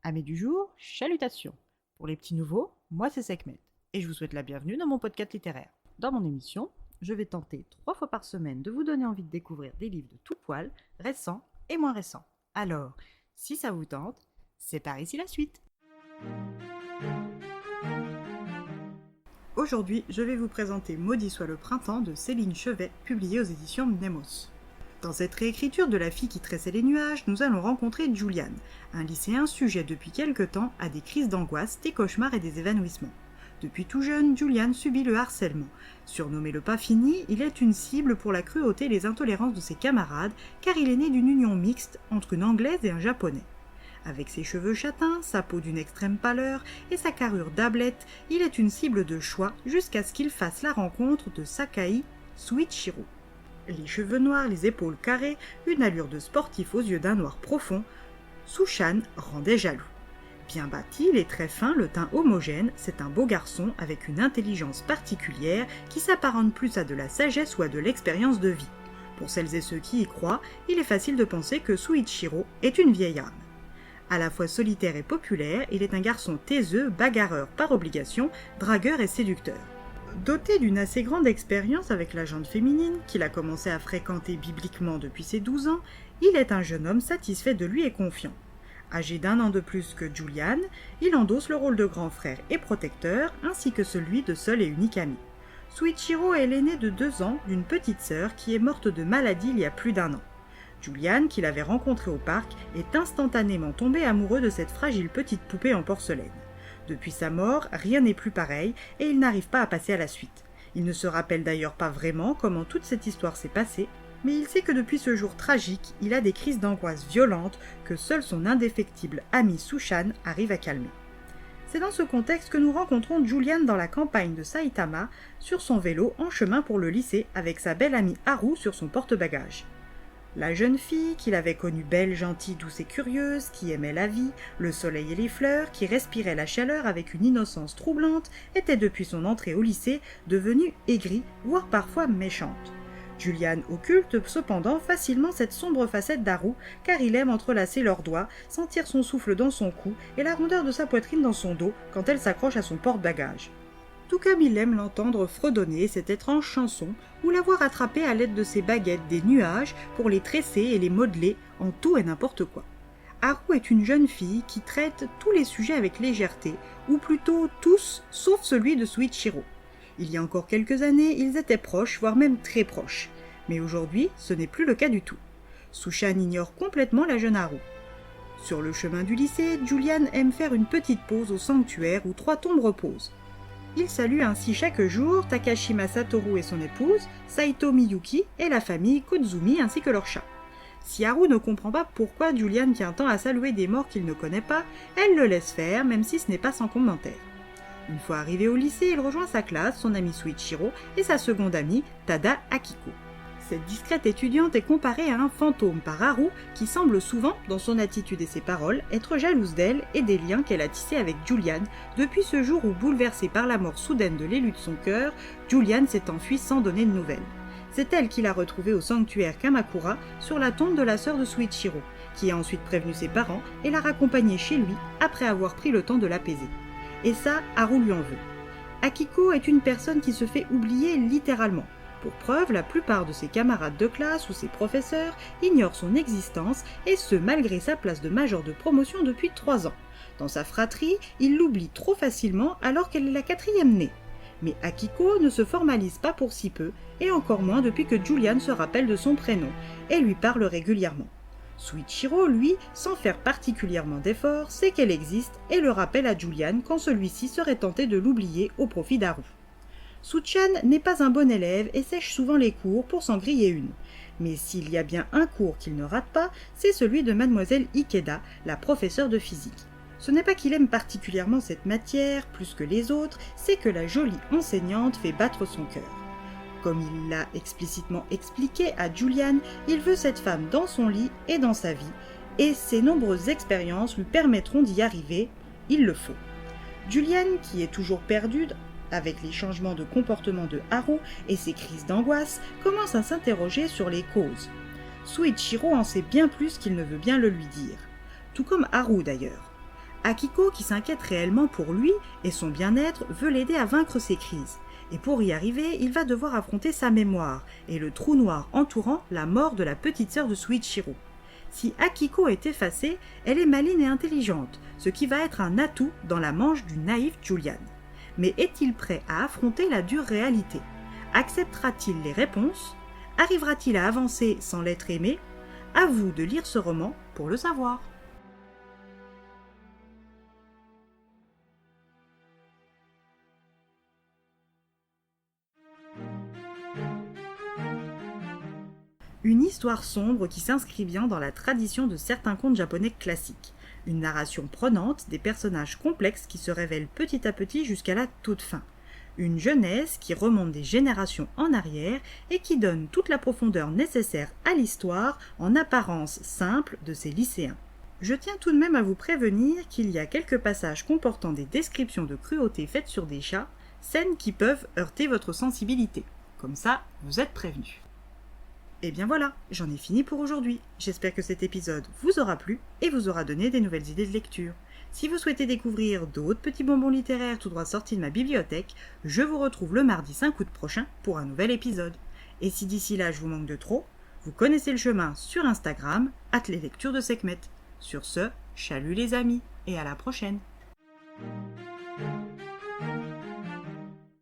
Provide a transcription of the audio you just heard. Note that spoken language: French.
Amis du jour, chalutations. Pour les petits nouveaux, moi c'est Sekhmet, et je vous souhaite la bienvenue dans mon podcast littéraire. Dans mon émission, je vais tenter 3 fois par semaine de vous donner envie de découvrir des livres de tout poil, récents et moins récents. Alors, si ça vous tente, c'est par ici la suite. Aujourd'hui, je vais vous présenter Maudit soit le printemps de Céline Chevet, publié aux éditions Mnemos. Dans cette réécriture de La fille qui tressait les nuages, nous allons rencontrer Julian, un lycéen sujet depuis quelque temps à des crises d'angoisse, des cauchemars et des évanouissements. Depuis tout jeune, Julian subit le harcèlement. Surnommé le pas fini, il est une cible pour la cruauté et les intolérances de ses camarades, car il est né d'une union mixte entre une Anglaise et un Japonais. Avec ses cheveux châtains, sa peau d'une extrême pâleur et sa carrure d'ablette, il est une cible de choix jusqu'à ce qu'il fasse la rencontre de Sakai Suichiro. Les cheveux noirs, les épaules carrées, une allure de sportif aux yeux d'un noir profond, Sushan rendait jaloux. Bien bâti, les traits fins, le teint homogène, c'est un beau garçon avec une intelligence particulière qui s'apparente plus à de la sagesse ou à de l'expérience de vie. Pour celles et ceux qui y croient, il est facile de penser que Suichiro est une vieille âme. À la fois solitaire et populaire, il est un garçon taiseux, bagarreur par obligation, dragueur et séducteur. Doté d'une assez grande expérience avec la gente féminine, qu'il a commencé à fréquenter bibliquement depuis ses 12 ans, il est un jeune homme satisfait de lui et confiant. Âgé d'1 an de plus que Julian, il endosse le rôle de grand frère et protecteur, ainsi que celui de seul et unique ami. Suichiro est l'aîné de 2 ans d'une petite sœur qui est morte de maladie il y a plus d'1 an. Julian, qui l'avait rencontré au parc, est instantanément tombé amoureux de cette fragile petite poupée en porcelaine. Depuis sa mort, rien n'est plus pareil et il n'arrive pas à passer à la suite. Il ne se rappelle d'ailleurs pas vraiment comment toute cette histoire s'est passée, mais il sait que depuis ce jour tragique, il a des crises d'angoisse violentes que seul son indéfectible ami Sushan arrive à calmer. C'est dans ce contexte que nous rencontrons Julian dans la campagne de Saitama, sur son vélo en chemin pour le lycée avec sa belle amie Haru sur son porte-bagages. La jeune fille, qu'il avait connue belle, gentille, douce et curieuse, qui aimait la vie, le soleil et les fleurs, qui respirait la chaleur avec une innocence troublante, était depuis son entrée au lycée devenue aigrie, voire parfois méchante. Julian occulte cependant facilement cette sombre facette d'Haru, car il aime entrelacer leurs doigts, sentir son souffle dans son cou et la rondeur de sa poitrine dans son dos quand elle s'accroche à son porte-bagages. Tout comme il aime l'entendre fredonner cette étrange chanson ou la voir attraper à l'aide de ses baguettes des nuages pour les tresser et les modeler en tout et n'importe quoi. Haru est une jeune fille qui traite tous les sujets avec légèreté, ou plutôt tous, sauf celui de Suichiro. Il y a encore quelques années, ils étaient proches, voire même très proches. Mais aujourd'hui, ce n'est plus le cas du tout. Sushan ignore complètement la jeune Haru. Sur le chemin du lycée, Julian aime faire une petite pause au sanctuaire où 3 tombes reposent. Il salue ainsi chaque jour Takashima Satoru et son épouse, Saito Miyuki et la famille Kozumi ainsi que leur chat. Si Haru ne comprend pas pourquoi Julian tient tant à saluer des morts qu'il ne connaît pas, elle le laisse faire même si ce n'est pas sans commentaire. Une fois arrivé au lycée, il rejoint sa classe, son ami Suichiro et sa seconde amie, Tada Akiko. Cette discrète étudiante est comparée à un fantôme par Haru qui semble souvent, dans son attitude et ses paroles, être jalouse d'elle et des liens qu'elle a tissés avec Julian depuis ce jour où, bouleversée par la mort soudaine de l'élu de son cœur, Julian s'est enfui sans donner de nouvelles. C'est elle qui l'a retrouvé au sanctuaire Kamakura sur la tombe de la sœur de Suichiro, qui a ensuite prévenu ses parents et l'a raccompagné chez lui après avoir pris le temps de l'apaiser. Et ça, Haru lui en veut. Akiko est une personne qui se fait oublier littéralement. Pour preuve, la plupart de ses camarades de classe ou ses professeurs ignorent son existence, et ce malgré sa place de major de promotion depuis 3 ans. Dans sa fratrie, ils l'oublient trop facilement alors qu'elle est la 4e née. Mais Akiko ne se formalise pas pour si peu, et encore moins depuis que Julian se rappelle de son prénom, et lui parle régulièrement. Suichiro, lui, sans faire particulièrement d'efforts, sait qu'elle existe et le rappelle à Julian quand celui-ci serait tenté de l'oublier au profit d'Haru. Sushan n'est pas un bon élève et sèche souvent les cours pour s'en griller une. Mais s'il y a bien un cours qu'il ne rate pas, c'est celui de mademoiselle Ikeda, la professeure de physique. Ce n'est pas qu'il aime particulièrement cette matière, plus que les autres, c'est que la jolie enseignante fait battre son cœur. Comme il l'a explicitement expliqué à Julian, il veut cette femme dans son lit et dans sa vie, et ses nombreuses expériences lui permettront d'y arriver, il le faut. Julian, qui est toujours perdu avec les changements de comportement de Haru et ses crises d'angoisse, commence à s'interroger sur les causes. Suichiro en sait bien plus qu'il ne veut bien le lui dire. Tout comme Haru d'ailleurs. Akiko, qui s'inquiète réellement pour lui et son bien-être, veut l'aider à vaincre ses crises. Et pour y arriver, il va devoir affronter sa mémoire et le trou noir entourant la mort de la petite sœur de Suichiro. Si Akiko est effacée, elle est maligne et intelligente, ce qui va être un atout dans la manche du naïf Julian. Mais est-il prêt à affronter la dure réalité? Acceptera-t-il les réponses? Arrivera-t-il à avancer sans l'être aimé? À vous de lire ce roman pour le savoir. Une histoire sombre qui s'inscrit bien dans la tradition de certains contes japonais classiques. Une narration prenante, des personnages complexes qui se révèlent petit à petit jusqu'à la toute fin. Une jeunesse qui remonte des générations en arrière et qui donne toute la profondeur nécessaire à l'histoire en apparence simple de ces lycéens. Je tiens tout de même à vous prévenir qu'il y a quelques passages comportant des descriptions de cruauté faites sur des chats, scènes qui peuvent heurter votre sensibilité. Comme ça, vous êtes prévenus. Et bien voilà, j'en ai fini pour aujourd'hui. J'espère que cet épisode vous aura plu et vous aura donné des nouvelles idées de lecture. Si vous souhaitez découvrir d'autres petits bonbons littéraires tout droit sortis de ma bibliothèque, je vous retrouve le mardi 5 août prochain pour un nouvel épisode. Et si d'ici là je vous manque de trop, vous connaissez le chemin sur Instagram, @leslectures de Sekhmet. Sur ce, chalut les amis et à la prochaine.